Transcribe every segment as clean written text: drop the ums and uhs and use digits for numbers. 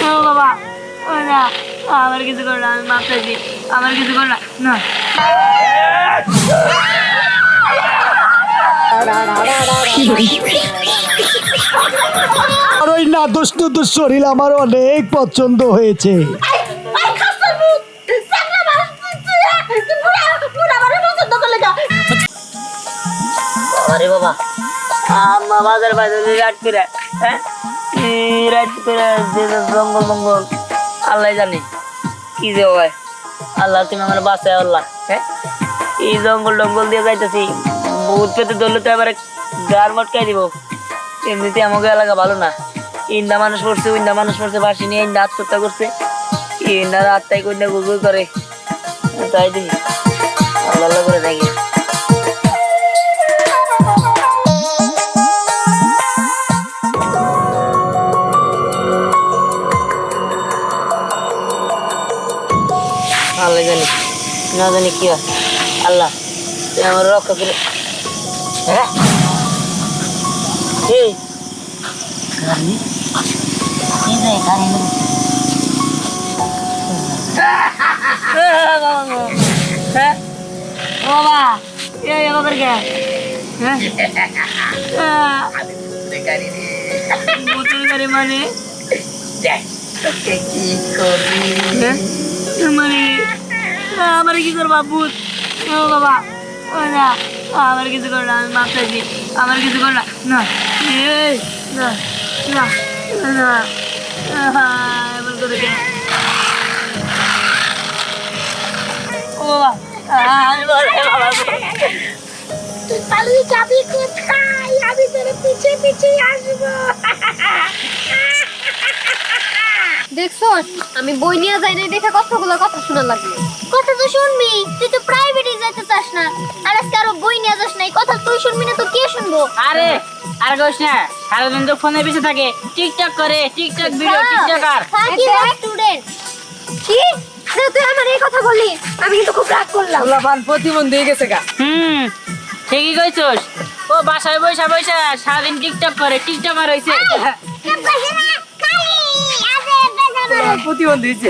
ও বাবা, ও না, আমার কিছু করো না, আমি মাপ চাইছি, আমার কিছু করো না, না। আর ওই নাদোষ নুদোষ শরীর আমার অনেক পছন্দ হয়েছে। আরে বাবা, আম্মা বাজার বাজারে রাত করে, হ্যাঁ রাত করে জঙ্গল মঙ্গল আল্লাহ জানে কি যে হয়। আল্লাহ তুমি আমার বাঁচায় আল্লাহ। হ্যাঁ এই জঙ্গল টঙ্গল দিয়ে যাইতেছি, ভূত পেতে ধরলে তো এবারে গার মটকাই দিব। এমনিতে আমাকে এলাকা ভালো না, ইন্দা মানুষ পড়ছে, ইন্দা মানুষ পড়ছে, বাসি নিয়ে ইন্দা আত্মহত্যা করছে, ইন্দার আত্মাই কন্যা গুজুর করে। তাই দেখি আল্লাহ আল্লাহ করে দেখি। আল্লাহ জানি না জানি কি হয়। আল্লাহ তুমি আমার রক্ষা করে। হ্যাঁ এই গাড়ি কি যায় গাড়ি হ্যাঁ বাবা এই আমাদের কে হ্যাঁ গাড়ি মানে মানে আমার কি করবা ভূত? ও বাবা, ও না, আমার কিছু করো না, আমি মাপ চাইছি, আমার কিছু করো না, না না না না এমন করে কে? ও বাবা, আমি বলে বাবা পালিয়ে যাবি কোথায়? আমি তোর পিছে পিছে আসবো। দেখছো আমি বই নিয়ে যাই নাই দেখে কতগুলো কথা শোনা লাগলো। কথা তো শুনবি, তুই তো প্রাইভেটে যাইতে চাস না, আর আজকে আরো বই নিয়ে যাস নাই। কথা তুই শুনবি না তো কে শুনবো? আরে আর কইস না, সারাদিন তো ফোনে পিছে থাকে, টিকটক করে, টিকটক ভিডিও, টিকটকার। কি স্টুডেন্ট? কি রে তুই আমার এই কথা বললি? আমি কিন্তু খুব রাগ করলাম। লাফান প্রতিবন্ধী হয়ে গেছে গা। ঠিকই কইছস, ও বাসায় বইসা বইসা সারাদিন টিকটক করে, টিকটকার হইছে। প্রতিবন্ধী হয়েছে।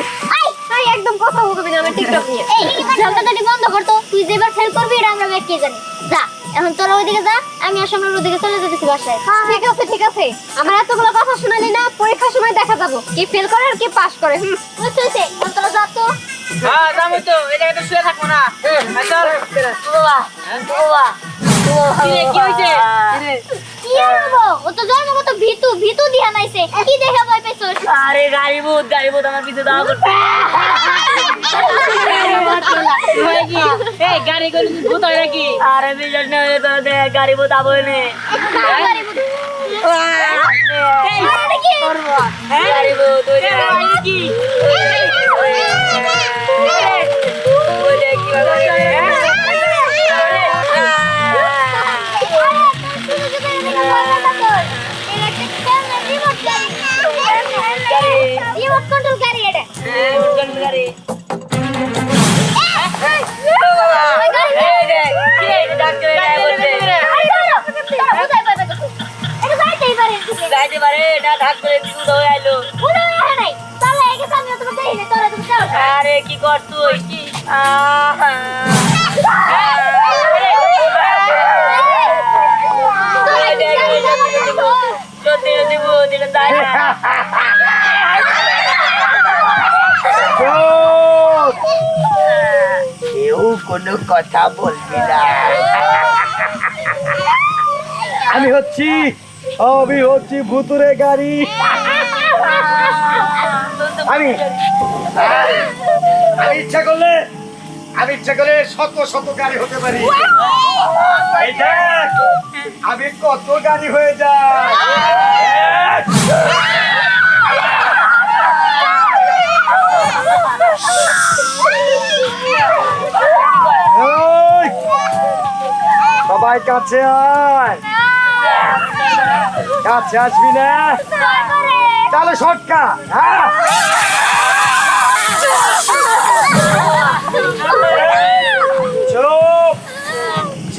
আই একদম কথা বলবি না আমার টিকটক নিয়ে। এই ঝগড়াঝাটি বন্ধ কর তো, তুই যেবার ফেল করবি এটা আমরা কে জানি। যা এখন তোরা ওইদিকে যা, আমি আর সামনের ওইদিকে চলে যেতেছি বাসায়। ঠিক আছে ঠিক আছে, আমার এতগুলো কথা শোনালি না, পরীক্ষার সময় দেখা যাবো কি ফেল করে আর কি পাস করে। বুঝতে তোরা যা তো। হ্যাঁ যাবো তো, এই জায়গায় তো শুয়ে থাকবো না। চল বাবা, বাবা কি হইছে? কি হলো? ও তো জন্মগত ভীতু, ভীতু দিয়া নাইছে। কি দেখে ভয় পাইছস? আরে গাড়ি ভূত আমার পিছে দাও করতে। কি এই গাড়ি করে ভূত হয় নাকি? আরে বিজয় না হলে তো গাড়ি ভূত আবো নে। গাড়ি ভূত ওই কি? রিমোট কন্ট্রোল গাড়ি এটা। গাড়ি যাইতে পারে না, ঢাক করে দুধ হয়ে আইলো। আরে কি কর তুই? কেউ কোনো কথা বলবি না। আমি হচ্ছি ভুতুরে গাড়ি। আমি ইচ্ছা করলে শত শত গাড়ি হতে পারি। এই দেখ, আমি কত গাড়ি হয়ে যায়। সবাই কাছে আয়, কাছে আসবি না তাহলে শর্টকাট। হ্যাঁ চুপ,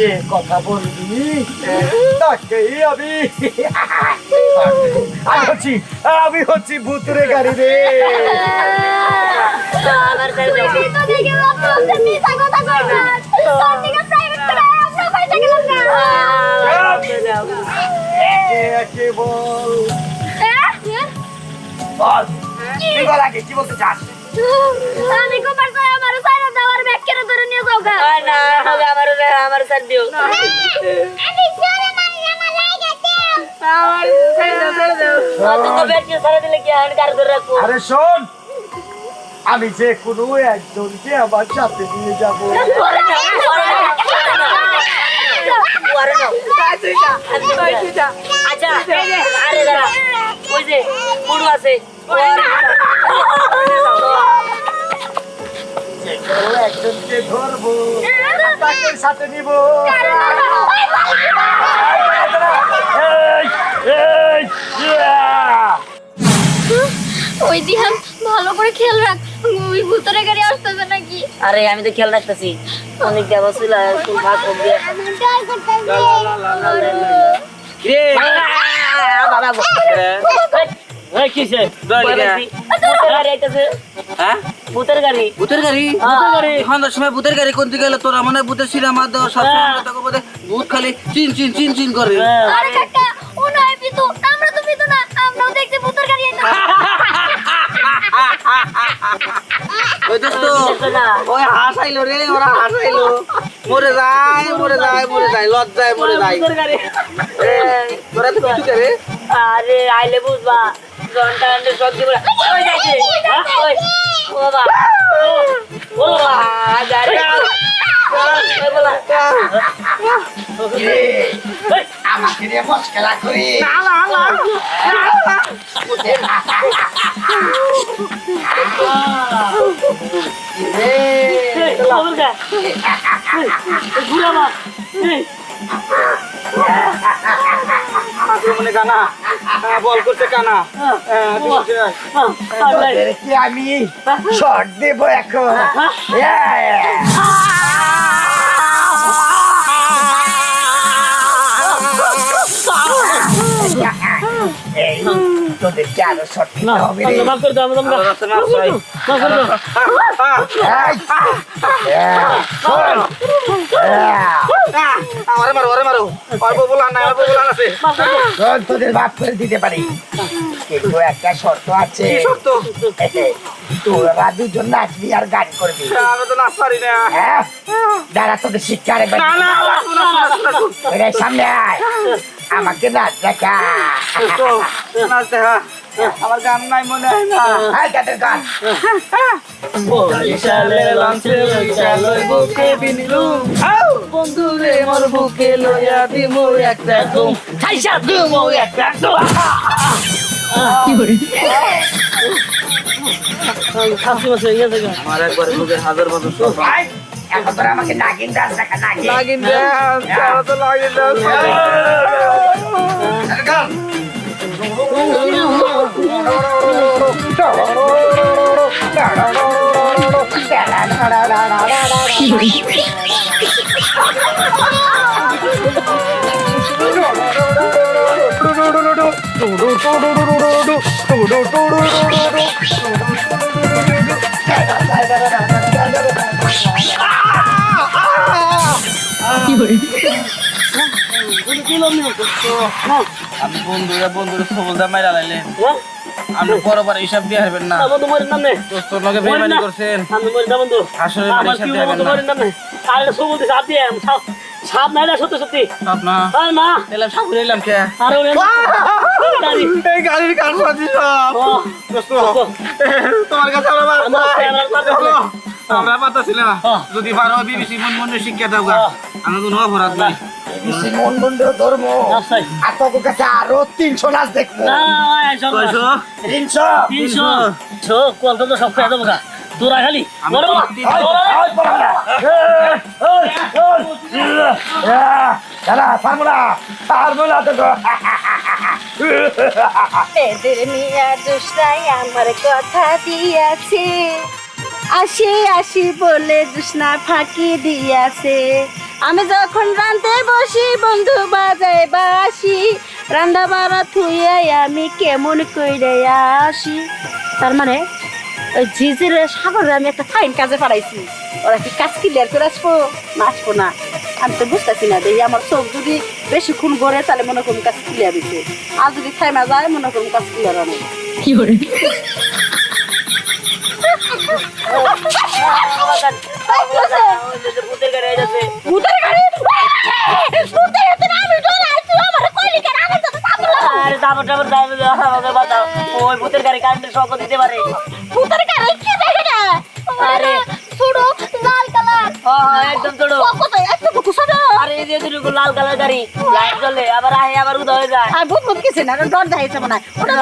যে কথা বলবি তাকেই আমি হচ্ছি ভূতুরে গাড়ি রে। আমার ছেড়ে দাও। তো দেখে লজ্জা মিছা কথা কইবা তোর দিকে প্রাইভেট করে আমরা পয়সা গেলাম না আমার ছেড়ে দাও। একে বল বল কি বল আগে কি বলতে চাস? আমি কো পারছ আমার সাইরা দাওয়ার ব্যাগ কেন ধরে নিয়ে যাও গা আয় না, আমার ছেড়ে দিও। আমি জোরে মারি আমার লাগা দেও আমার ছেড়ে দাও, ছেড়ে দাও। তোকে ব্যাগকে ছেড়ে দিলে কি আমি কার ধরে রাখবো? আরে শোন, আমি যে কোনো একজনকে আমার সাথে নিয়ে যাব। পরে না, পরে না, পরে না। আচ্ছা, আরে দাঁড়া, ওই যে পুরু আছে, যে কোনো একজনকে ধরবো তাকে সাথে নিব। ওই দিহান ভালো করে খেয়াল রাখ ওই ভূতের গাড়ি আসতেছে নাকি আরে আমি তো খেয়াল রাখতেছি অনেক দেওয়া ছিল তুই ভাগ করবি ভূতের গাড়ি ভূতের গাড়ি সন্ধ্যার সময় ভূতের গাড়ি কোন দিকে গেলে তোরা মনে হয় ভূতের সিনেমা দেওয়া সবসময় ভূত খালি চিন চিন চিন চিন করে। আরে কাকা ও নয় পিতু আমরা তো পিতু না আমরাও দেখছি ভূতের গাড়ি আইছে ওই দোস্ত ওই হাসাইলো রে, ওরা হাসাইলো, মরে যায় মরে যায় মরে যায় লজ্জায় মরে যায়। তোরা তো কিছু করে আরে আইলে বুঝবা ঘন্টা ঘন্টা সব দিব ওই যাইছে ওই ও বাবা ও বাবা গাড়ি ওই বলা আমাকে নিয়ে মস্করা করি মানে কানা বল করছে কানা কি আমি শর্ট দেব এখন। এই তোদেরকে আরো শর্ট দিতে হবে রে। শোন, আমারে মারো ওরে মারো অল্প বলান না অল্প বলান আছে শোন, তোদের ভাগ করে দিতে পারি কিন্তু একটা শর্ত আছে। সত্য তোরা দুজন নাচবি আর গান করবি। আমি তো নাচ পারি না। হ্যাঁ দাঁড়া, তোদের শিক্ষা রে না না সামনে আয়, আমাকে নাচ দেখা। নাচ দেখা আমার গান নাই মনে হয় না। আয় গানের গান। বন্ধু রে মোর বুকে লইয়া দিমু একটা ঘুম খাইসা দিমু একটা ঘুম। আমার একবার বুকে হাজার বছর সব ভাই, এখন তোরা আমাকে নাগিন ডান্স দেখা। নাগিন লাগিন ডান্স তারা তো লাগিন ডান্স গান। আমি বন্ধুরা সবলদা মাইরা লাইলেন আপনি বরাবর হিসাব দিয়ে হারবেন না। তোর লগে বেইমানি করছেন আসলে হিসাব দিয়ে হারবেন না। সাপ নাই না সত্যি সত্যি আপনা না এলাম সাপুরে এলাম কে আরে এই গাড়ির কাজ পাচ্ছি সব দোস্ত তোমার কাছে আমরা পাতাছি না যদি পারো বিবিসি মন শিক্ষা দাও গা আমি কোনো অপরাধ নাই। মন বন্ধু ধর্ম আর তোর কাছে আরো 300 নাচ দেখবো। 300 কলকাতা সব খেয়ে দেবো তোরা খালি দাদা পারবো না তো। এদের মিয়া জুসরাই আমার কথা দিয়াছে আসি আসি বলে জুসনা ফাঁকি দিয়াছে আমি যখন রাঁধতে বসি বন্ধু বাজায় বাসি রান্না বাড়া থুয়ে আমি কেমন কইরে আসি। তার মানে ওই ঝিঝিরে সাগরে আমি একটা ফাইন কাজে পাঠাইছি। ওরা কি কাজ ক্লিয়ার করে আসবো না আসবো না আমি তো বুঝতেছি না। দেখি আমার চোখ যদি বেশিক্ষণ গড়ে তাহলে মনে করুন কাজ ক্লিয়ার হয়েছে, আর যদি থাইমা যায় মনে করুন কাজ ক্লিয়ার হয় না। ভূতের গাড়ি আইতাছে। ভূতের গাড়ি ভূতের গাড়ি আমি ডরাইছি আমার কইলি কেন আমি তো সামলা। আরে দাবর দাবর দাবর আমাকে বাঁচাও, ওই ভূতের গাড়ি কারেন্টের শক দিতে পারে। ভূতের গাড়ি কি দেখে না? আরে ছোট লাল কালার একদম ছোট। কত একটু কুকুর আরে এই যে দুটো লাল কালার গাড়ি লাইট জ্বলে আবার আহে আবার উদা হয়ে যায়। আর ভূত কিছু না ডর দেখাইছে মনে হয়। ওটা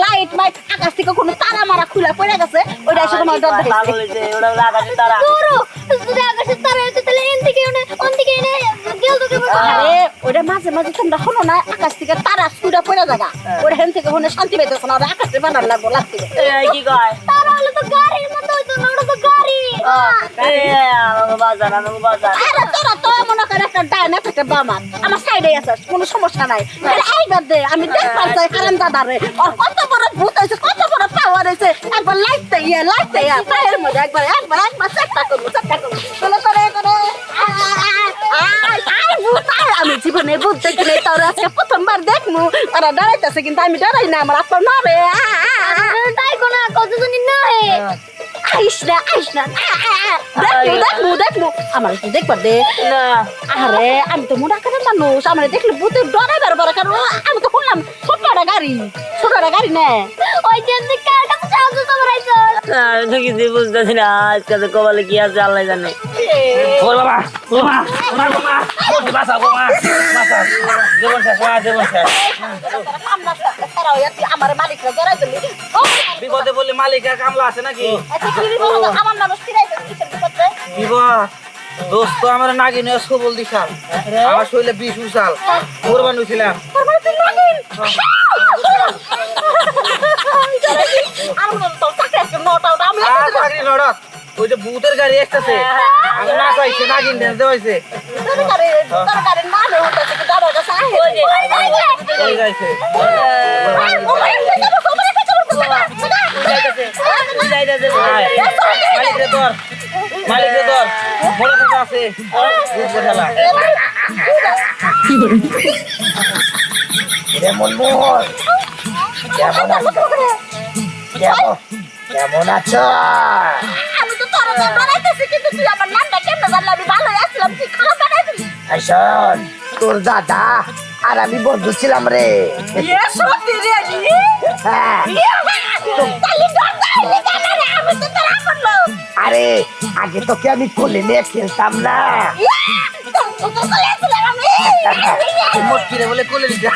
লাইট মাইট আকাশ থেকে কোনো তারা মারা খুলে পড়ে গেছে ওইটা এসে তোমার ডর দেখাইছে। পাগল হইছে, ওটা হলো আকাশের তারা। দূরো যদি আকাশের তারা হইতো তাহলে এন থেকে ওন থেকে এনে গেল তো কেমন। আরে ওইটা মাঝে মাঝে তোমরা শোনো না আকাশ থেকে তারা ছুড়ে পড়ে জায়গা ওটা হেন থেকে হনে শান্তি পাইতেছে না। ওরা আকাশে বানার লাগবো লাগছে। এই কি কয়? তারা হলো তো গাড়ির মতো হইতো না, ওটা তো গাড়ি। আমাকে বাঁচান, আমাকে বাঁচান। আরে তোরা তো মনে করে একটা ডাইনা একটা বামার আমার সাইডে আছিস কোনো সমস্যা নাই। এইবার দে আমি দেখবার চাই কারণ দাদারে আর কত বড় ভূত হয়েছে কত বড় পাওয়ার হয়েছে। একবার লাইটতে পায়ের মধ্যে একবার চেষ্টা করবো চলো করে করে আমি জীবনে ভূত দেখি নাই তোর আজকে প্রথমবার দেখমু। ওরা ডরাইতেছে কিন্তু আমি ডরাই না, আমার আপনার না রে। তাই কোনা কতজনই না হে আইস না দেখমু আমার একটু দেখবার দে। না আরে আমি তো মোটা কাটার মানুষ, আমার দেখলে ভূতে ডরাইবার বড় কারণ আমি তো শুনলাম ছোট একটা গাড়ি না ওই যে তুই কার কাছে সাহায্য চাইছো। আমি তো কিছু বুঝতেছি না, আজকে তো কপালে কি আছে আল্লাহ জানে। ওর বাবা বাঁচাও বাবা বাঁচাও, জীবন শেষ জীবন শেষ। আমার মালিকরা ডরাই দিলি বিপদে বললে মালিকের কামলা আছে নাকি? আমার মানুষ ফিরাই বিপদ দোস্ত আমার নাগিন সবল দিশাল, আমার শরীরে 20 উচাল কোরবান হয়েছিলাম। চাকরি লড়ত ওই যে ভূতের গাড়ি আসতেছে, আমি না চাইছে নাগিন ডেন্স দেওয়াইছে ওই যাইছে। মালিকরে ধর বড় কথা আছে বুঝবো খেলা। কেমন আছো? আমি তো তোর ডরাইতেছি কিন্তু তুই আমার নামটা কেমনে জানলি? আমি ভালো আসলাম তুই খারাপ বানাইছিস। শোন, তোর দাদা আর আমি বন্ধু ছিলাম রে। সত্যি রে হ্যাঁ, আরে আগে তোকে আমি কোলে নিয়ে খেলতাম না। মুশকিলে বলে কোলে নিতে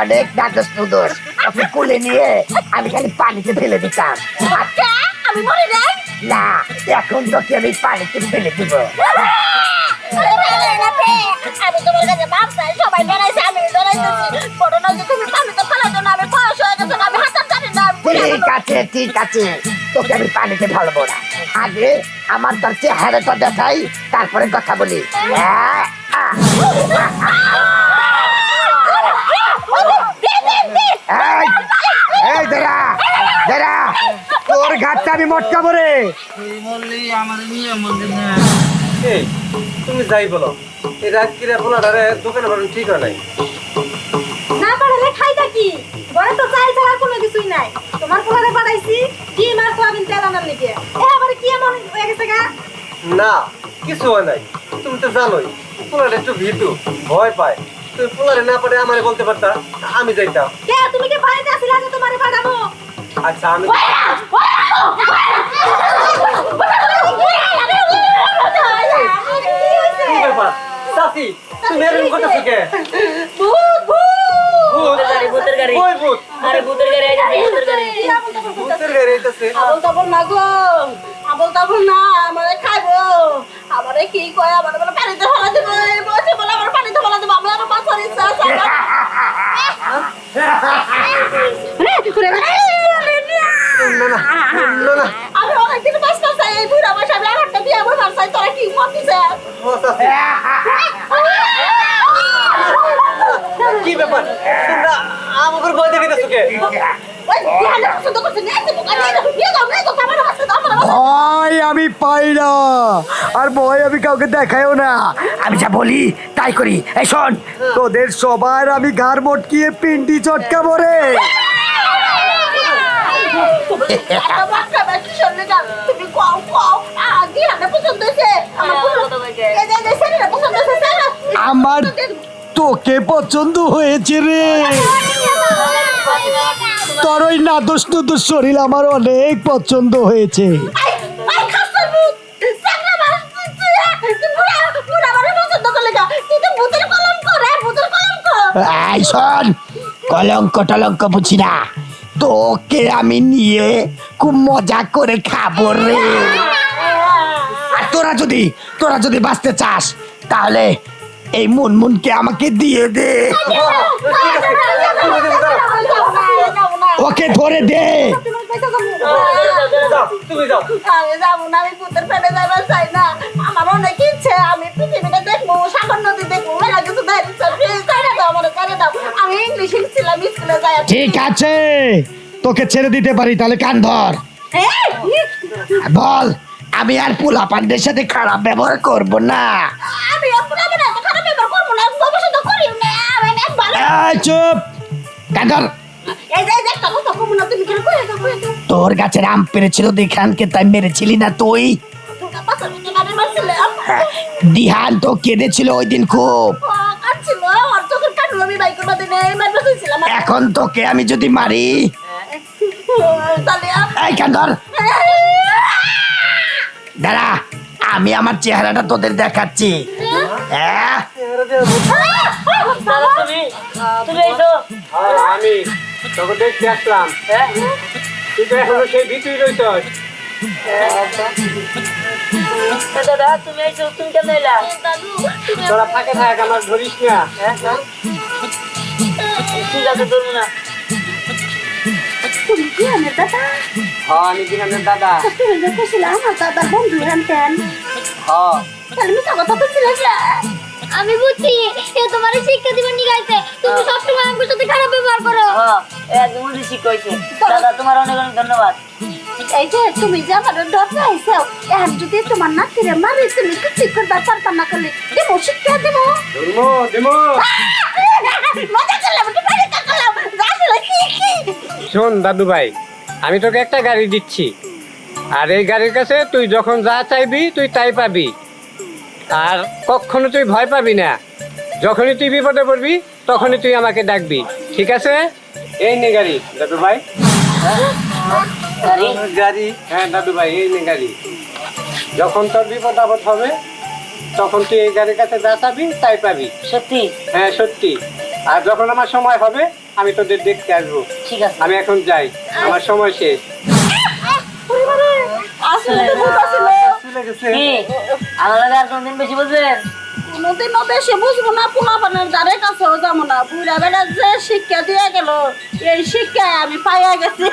অনেক নাটক নুদোষ ওকে কোলে নিয়ে আমি খালি পানিতে ফেলে দিতাম। আমি মরে যাই না, এখন তোকে আমি পানিতে ফেলে দিব। আমি তোমার কাছে মাপ চাই, সবাই ডরাইছে আমি ডরাইতেছি। বড় না যে তুমি পানিতে ফেলাইছো না, আমি বয়স হয়ে গেছে আমি হাঁটার জানি না। ঠিক আছে তোকে আমি পানিতে ফেলবো না, আগে আমার তোর চেহারাটা দেখাই তারপরে কথা বলি। এই দাঁড়া দাঁড়া, তোর ঘাটটা আমি মটকাবো রে। মরলেই আমার নিয়ে মন্দির না। এই তুমি যাই বলো এই রাত কিরা পোলাটারে দোকানে বাড়ানো ঠিক হয় নাই। না পারলে খাইতা কি? ঘরে তো চাল ছাড়া কোনো কিছুই নাই। তোমার পোলারে পাঠাইছি ডিম আর সোয়াবিন তেল আনার লিগে। আবার কি এমন হয়ে গেছে গা? না কিছু হয় নাই, তুমি তো জানোই পোলাটা একটু ভীতু ভয় পায়। তুমি পোলারে না পারে আমারে বলতে পারতা, আমি যাইতাম। কে তুমি কি বাড়িতে আসিলা যে তোমারে পাঠাবো? আচ্ছা আমি কি ব্যাপার চাচি তুমি এরকম করতেছো কে? ভূত ভূত ভূতের গাড়ি ওই ভূত আরে ভূতের গাড়ি আইতাছে, ভূতের গাড়ি। ভূতের গাড়ি আইতাছে। আবল তাবল না গো, আবল তাবল না, আমারে খাইবো। আমারে কি কয় আমারে বলে পানিতে ফেলা দেব, এই বসে বলে আমার পানিতে ফেলা দেব। আমার আর বাঁচার ইচ্ছা আছে। না না না না আমি অনেকদিন বাসনা চাই এই বুড়া বয়সে আমি আরেকটা বিয়ে বসার চাই তোরা কি করতেছে কি ব্যাপার তোমরা আমাকে ভয় দেখাইতেছো কে ওই বিহানে পছন্দ করছে নিয়ে আসতে নিয়ে যাও আমার হাতে দাও আমার ভয় আমি পাই না, আর ভয় আমি কাউকে দেখাইও না। আমি যা বলি তাই করি। এই শোন, তোদের সবার আমি ঘাড় মটকিয়ে পিন্ডি চটকাবো রে। একটা বাচ্চা বাচ্চা শুনলে যাও তুমি কও কও বিহানে পছন্দ হয়েছে আমার এই যে ছেলেরা পছন্দ হয়েছে আমার তোকে পছন্দ হয়েছে রে। তোর ওই নাদোষ নুদোষ শরীর আমার অনেক পছন্দ হয়েছে। এই শোন, কলঙ্ক টলঙ্ক বুঝি না, তোকে আমি নিয়ে খুব মজা করে খাবো রে। আর তোরা যদি বাঁচতে চাস তাহলে এই মুনমুনকে আমাকে দিয়ে দে, ওকে ধরে দে। তুমি যাও আমি যাবো না, আমি ভূতের পেটে যাবার চাই না। আমার অনেক ইচ্ছে, আমি পৃথিবীটা দেখবো, সাগর নদী দেখবো, মেলা কিছু ছেড়ে দাও আমার, ছেড়ে দাও। আমি ইংলিশ শিখছিলাম স্কুলে যাই। ঠিক আছে, তোকে ছেড়ে দিতে পারি, তাহলে কান ধর। বল, আমি আর পোলা পান্ডের সাথে খারাপ ব্যবহার করব না। আমি আপনার খারাপ ব্যবহার করবো না, ভবিষ্যতে করিও না। আমি ভালো এই চুপ, কান ধর। এই যে একটা কথা কমু না, তুমি কেন কয়ে যাও কয়ে যাও। তোর গাছের আম পেরেছিল দেখানকে, তাই মেরেছিলি না তুই? তোমরা পাশে থেকে গাড়ি মারছিলে, দিহান তো কেঁদেছিল ওই দিন খুব। কাটছিল, আর চোখের কাটলো আমি বাইক করবা দিনে মারবে চাইছিলাম। এখন তোকে আমি যদি মারি, তাহলে এই কান ধর, দাঁড়া, আমি আমার চেহারাটা তোদের দেখাচ্ছি। হ্যাঁ, তুমি এইছো আমি তখন দেখতে আসলাম তুই তো এখনো সেই ভিতরে রইছ দাদা, তুমি এইছো, তুমি কেন এলা? তোরা ফাঁকে থাক আমার ধরিস না ঠিক আছে, ধরবো না। তুমি কি আনে দাদা? হ্যাঁ আমি দিহানের দাদা তুমি যে কইছিলে আমার দাদার বন্ধু আনতেন, হ্যাঁ তাহলে মিথ্যা কথা কইছিলে না? আমি বুঝছি এ তোমার শিক্ষা দিবেন নিগাইতে, তুমি সবসময় আমার সাথে খারাপ ব্যবহার করো। হ্যাঁ, একদম উল্টো শিখাইছে। দাদা, তোমার অনেক অনেক ধন্যবাদ। এই যে তুমি যে আমার ডর পাইছো, এখন যদি তোমার নাতিরে মারি তুমি কিছু করবার পারতা না, করলে দেবো শিক্ষা দেবো। ধর্ম দেমো মজা করলাম, একটু বাইরে তাকালাম, যাচ্ছিল কি কি। শোন দাদু ভাই, আমি তোকে একটা গাড়ি দিচ্ছি, আর এই গাড়ির কাছে তুই যখন যা চাইবি তুই তাই পাবি, আর কখনো তুই ভয় পাবি না। যখনই তুই বিপদে পড়বি তখনই তুই আমাকে ডাকবি, ঠিক আছে? এই নে গাড়ি দাদু ভাই। গাড়ি, হ্যাঁ দাদু ভাই, এই নে গাড়ি। যখন তোর বিপদ আপদ হবে তখন তুই এই গাড়ির কাছে যা চাবি তাই পাবি। সত্যি? হ্যাঁ সত্যি। আর যখন আমার সময় হবে আমি তোদের দেখতে আসবো। ঠিক আছে। আমি এখন যাই, আমার সময় শেষ। আসলে তো ভূত আসলে চলে গেছে। কি আমার লাগে আর কোনদিন বেশি বুঝবেন? কোনোদিন বেশি বুঝবো না, পোলাপানের দ্বারে কাছেও যাবো না। বুড়া বেড়া যে শিক্ষা দিয়ে গেল, এই শিক্ষায় আমি পাইয়া গেছি।